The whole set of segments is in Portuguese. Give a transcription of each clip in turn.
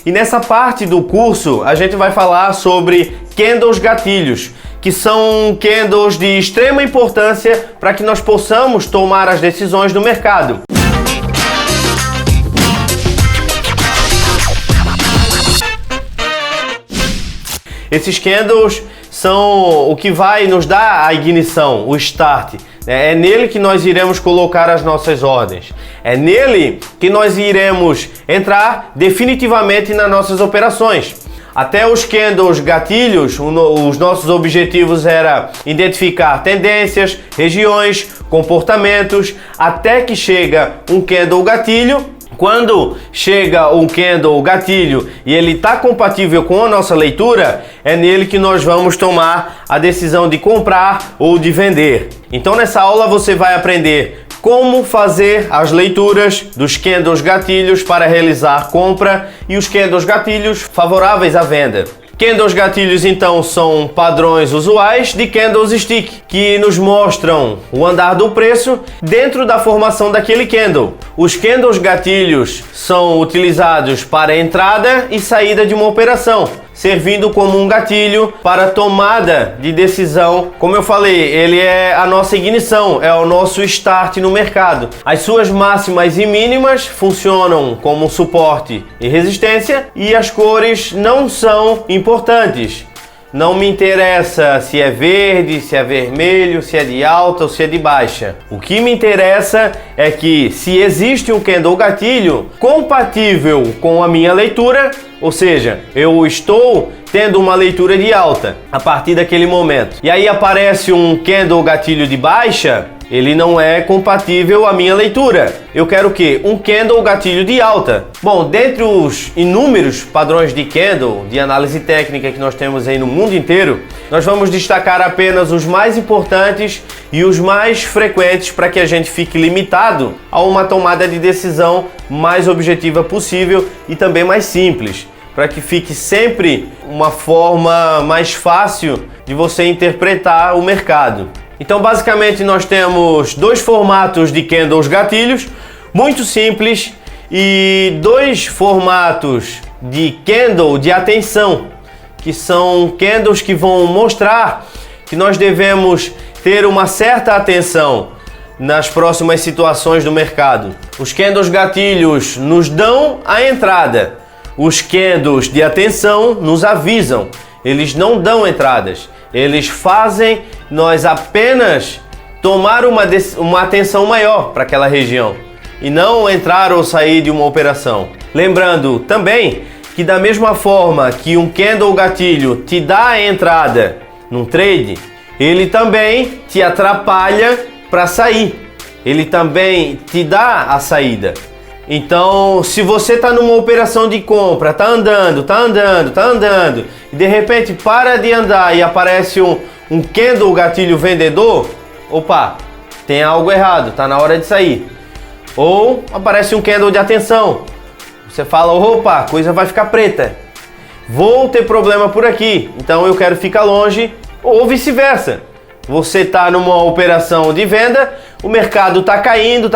E nessa parte do curso a gente vai falar sobre candles gatilhos, que são candles de extrema importância para que nós possamos tomar as decisões do mercado. Esses candles são o que vai nos dar a ignição, o start. É nele que nós iremos colocar as nossas ordens. É nele que nós iremos entrar definitivamente nas nossas operações. Até os candles gatilhos, os nossos objetivos era identificar tendências, regiões, comportamentos, até que chega um candle gatilho. Quando chega um candle gatilho e ele está compatível com a nossa leitura, é nele que nós vamos tomar a decisão de comprar ou de vender. Então nessa aula você vai aprender como fazer as leituras dos candles gatilhos para realizar compra e os candles gatilhos favoráveis à venda. Candles gatilhos então são padrões usuais de candlestick que nos mostram o andar do preço dentro da formação daquele candle. Os candles gatilhos são utilizados para entrada e saída de uma operação, servindo como um gatilho para tomada de decisão. Como eu falei, ele é a nossa ignição, é o nosso start no mercado. As suas máximas e mínimas funcionam como suporte e resistência e as cores não são importantes. Não me interessa se é verde, se é vermelho, se é de alta ou se é de baixa. O que me interessa é que se existe um candle gatilho compatível com a minha leitura, ou seja, eu estou tendo uma leitura de alta a partir daquele momento. E aí aparece um candle gatilho de baixa, ele não é compatível à minha leitura. Eu quero o quê? Um candle gatilho de alta. Bom, dentre os inúmeros padrões de candle, de análise técnica que nós temos aí no mundo inteiro, nós vamos destacar apenas os mais importantes e os mais frequentes para que a gente fique limitado a uma tomada de decisão mais objetiva possível e também mais simples, para que fique sempre uma forma mais fácil de você interpretar o mercado. Então basicamente nós temos dois formatos de candles gatilhos, muito simples, e dois formatos de candle de atenção, que são candles que vão mostrar que nós devemos ter uma certa atenção nas próximas situações do mercado. Os candles gatilhos nos dão a entrada, os candles de atenção nos avisam, eles não dão entradas. Eles fazem nós apenas tomar uma atenção maior para aquela região e não entrar ou sair de uma operação. Lembrando também que da mesma forma que um candle gatilho te dá a entrada num trade, ele também te atrapalha para sair. Ele também te dá a saída. Então, se você está numa operação de compra, tá andando, e de repente para de andar e aparece um candle gatilho vendedor, opa, tem algo errado, tá na hora de sair. Ou aparece um candle de atenção, você fala, opa, a coisa vai ficar preta, vou ter problema por aqui, então eu quero ficar longe, ou vice-versa. Você está numa operação de venda, o mercado tá caindo,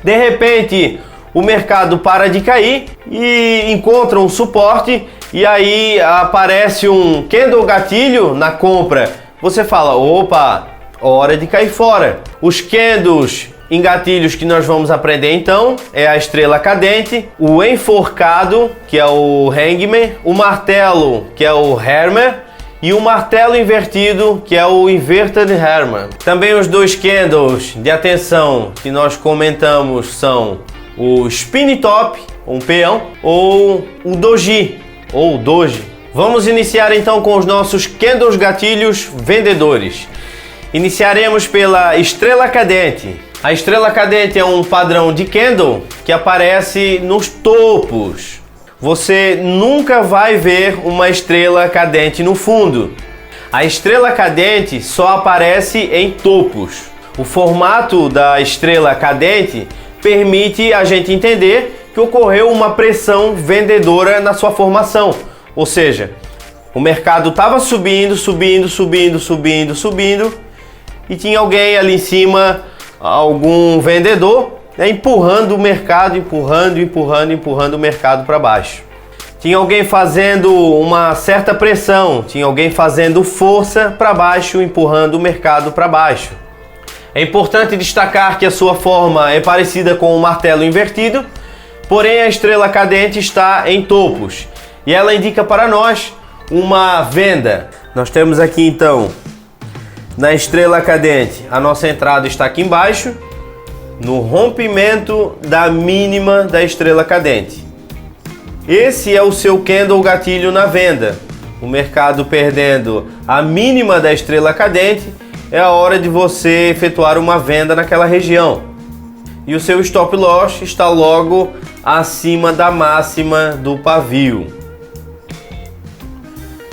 de repente o mercado para de cair e encontra um suporte e aí aparece um candle gatilho na compra. Você fala, opa, hora de cair fora. Os candles em gatilhos que nós vamos aprender então é a estrela cadente, o enforcado, que é o hangman, o martelo, que é o hammer, e o martelo invertido, que é o inverted hammer. Também os dois candles de atenção que nós comentamos são o spin top, um peão, ou o doji, ou doji. Vamos iniciar então com os nossos candles gatilhos vendedores. Iniciaremos pela estrela cadente. A estrela cadente é um padrão de candle que aparece nos topos. Você nunca vai ver uma estrela cadente no fundo. A estrela cadente só aparece em topos. O formato da estrela cadente permite a gente entender que ocorreu uma pressão vendedora na sua formação. Ou seja, o mercado estava subindo e tinha alguém ali em cima, algum vendedor, empurrando o mercado, empurrando o mercado para baixo. Tinha alguém fazendo uma certa pressão, tinha alguém fazendo força para baixo, empurrando o mercado para baixo. É importante destacar que a sua forma é parecida com o martelo invertido, porém a estrela cadente está em topos e ela indica para nós uma venda. Nós temos aqui então, na estrela cadente, a nossa entrada está aqui embaixo, no rompimento da mínima da estrela cadente. Esse é o seu candle gatilho na venda. O mercado perdendo a mínima da estrela cadente, é a hora de você efetuar uma venda naquela região. E o seu stop loss está logo acima da máxima do pavio.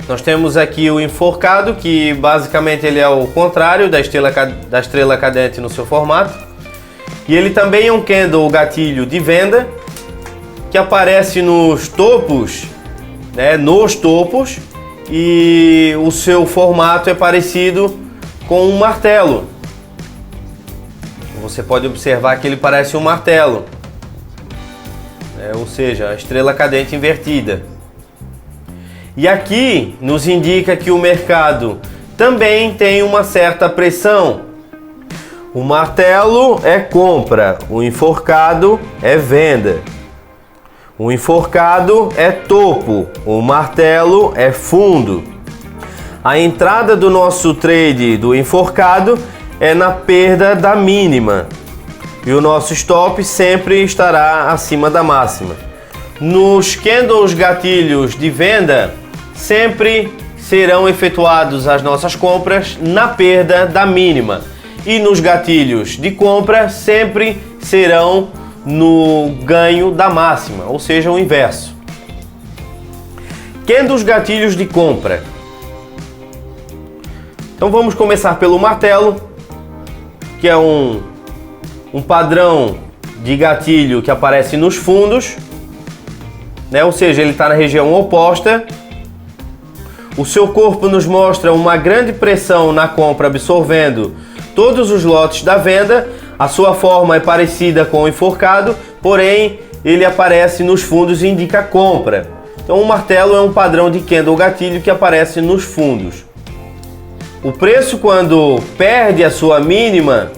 Nós temos aqui o enforcado, que basicamente ele é o contrário da estrela cadente no seu formato. E ele também é um candle gatilho de venda, que aparece nos topos, e o seu formato é parecido com um martelo. Você pode observar que ele parece um martelo, ou seja, a estrela cadente invertida. E aqui nos indica que o mercado também tem uma certa pressão. O martelo é compra, o enforcado é venda. O enforcado é topo, o martelo é fundo. A entrada do nosso trade do enforcado é na perda da mínima e o nosso stop sempre estará acima da máxima. Nos candles gatilhos de venda, sempre serão efetuadas as nossas compras na perda da mínima e nos gatilhos de compra sempre serão no ganho da máxima, ou seja, o inverso. Candles gatilhos de compra. Então vamos começar pelo martelo, que é um padrão de gatilho que aparece nos fundos, ou seja, ele está na região oposta. O seu corpo nos mostra uma grande pressão na compra, absorvendo todos os lotes da venda. A sua forma é parecida com o enforcado, porém ele aparece nos fundos e indica compra. Então o martelo é um padrão de candle gatilho que aparece nos fundos. O preço, quando perde a sua mínima,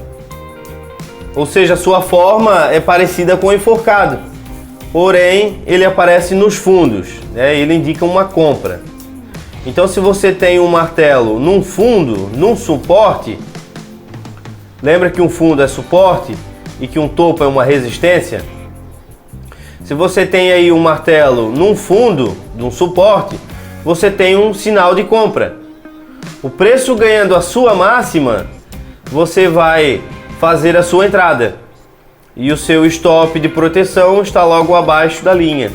ou seja, a sua forma é parecida com o enforcado, porém ele aparece nos fundos, ele indica uma compra. Então se você tem um martelo num fundo, num suporte, lembra que um fundo é suporte e que um topo é uma resistência? Se você tem aí um martelo num fundo, num suporte, você tem um sinal de compra. O preço ganhando a sua máxima, você vai fazer a sua entrada. E o seu stop de proteção está logo abaixo da linha.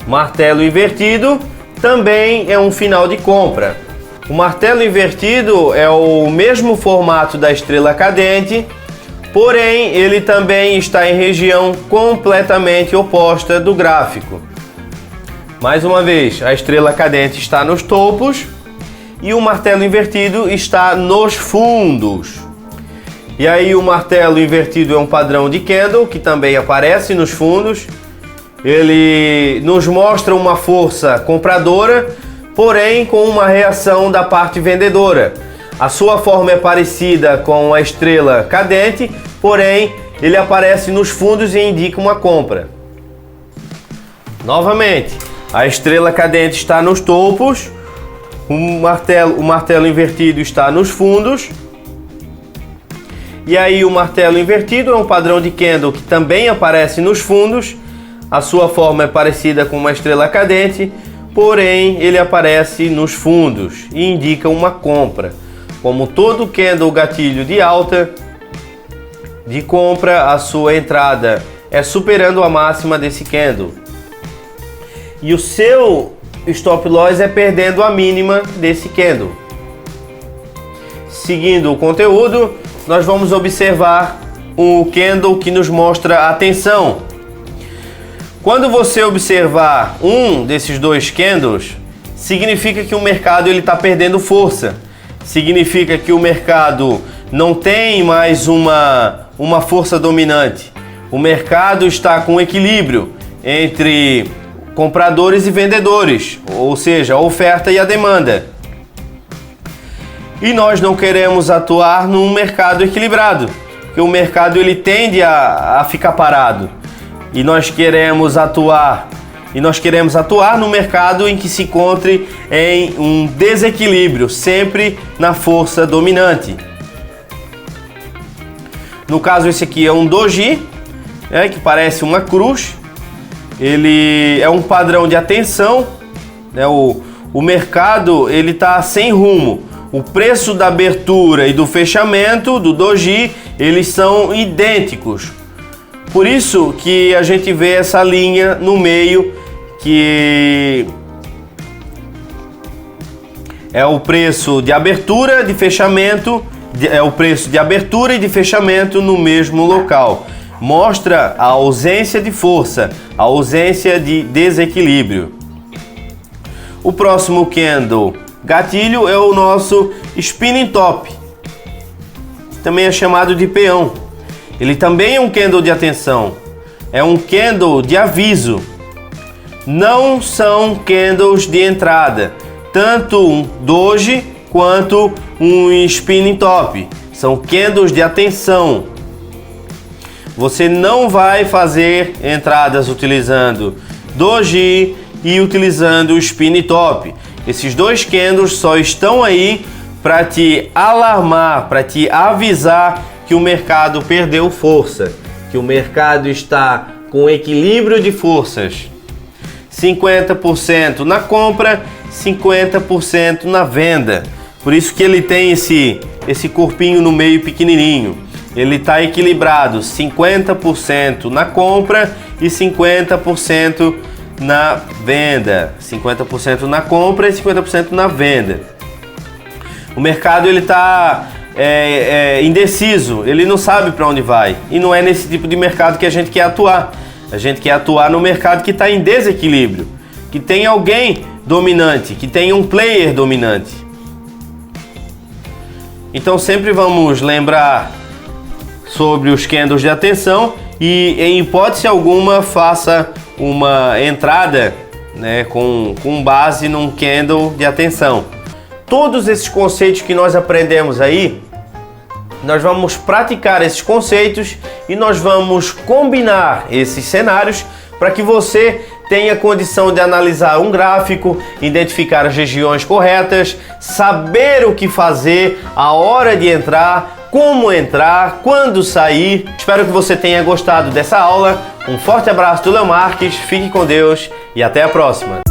Martelo invertido também é um final de compra. O martelo invertido é o mesmo formato da estrela cadente, porém ele também está em região completamente oposta do gráfico. Mais uma vez, a estrela cadente está nos topos e o martelo invertido está nos fundos. E aí o martelo invertido é um padrão de candle que também aparece nos fundos. Ele nos mostra uma força compradora, porém com uma reação da parte vendedora. A sua forma é parecida com a estrela cadente, porém ele aparece nos fundos e indica uma compra. Novamente, a estrela cadente está nos topos, o martelo invertido está nos fundos. E aí o martelo invertido é um padrão de candle que também aparece nos fundos. A sua forma é parecida com uma estrela cadente, porém ele aparece nos fundos e indica uma compra. Como todo candle gatilho de alta, de compra, a sua entrada é superando a máxima desse candle. E o seu stop loss é perdendo a mínima desse candle. Seguindo o conteúdo, nós vamos observar o candle que nos mostra a tensão. Quando você observar um desses dois candles, significa que o mercado está perdendo força. Significa que o mercado não tem mais uma uma força dominante. O mercado está com equilíbrio entre compradores e vendedores, ou seja, a oferta e a demanda. E nós não queremos atuar num mercado equilibrado, porque o mercado ele tende a ficar parado. E nós queremos atuar no mercado em que se encontre em um desequilíbrio, sempre na força dominante. No caso, esse aqui é um doji, que parece uma cruz. Ele é um padrão de atenção, né? O mercado ele está sem rumo. O preço da abertura e do fechamento do doji, eles são idênticos. Por isso que a gente vê essa linha no meio, que é o preço de abertura, de fechamento, é o preço de abertura e de fechamento no mesmo local. Mostra a ausência de força, a ausência de desequilíbrio. O próximo candle gatilho é o nosso spinning top, também é chamado de peão. Ele também é um candle de atenção, é um candle de aviso. Não são candles de entrada, tanto um doji quanto um spinning top. São candles de atenção. Você não vai fazer entradas utilizando doji e utilizando o spinning top. Esses dois candles só estão aí para te alarmar, para te avisar que o mercado perdeu força, que o mercado está com equilíbrio de forças. 50% na compra, 50% na venda. Por isso que ele tem esse corpinho no meio pequenininho. Ele está equilibrado, 50% na compra e 50% na venda. 50% na compra e 50% na venda. O mercado ele está indeciso, ele não sabe para onde vai. E não é nesse tipo de mercado que a gente quer atuar. A gente quer atuar no mercado que está em desequilíbrio, que tem alguém dominante, que tem um player dominante. Então sempre vamos lembrar sobre os candles de atenção e em hipótese alguma faça uma entrada, né, com base num candle de atenção. Todos esses conceitos que nós aprendemos aí, nós vamos praticar esses conceitos e nós vamos combinar esses cenários para que você tenha condição de analisar um gráfico, identificar as regiões corretas, saber o que fazer, a hora de entrar, como entrar, quando sair. Espero que você tenha gostado dessa aula. Um forte abraço do Léo Marques, fique com Deus e até a próxima.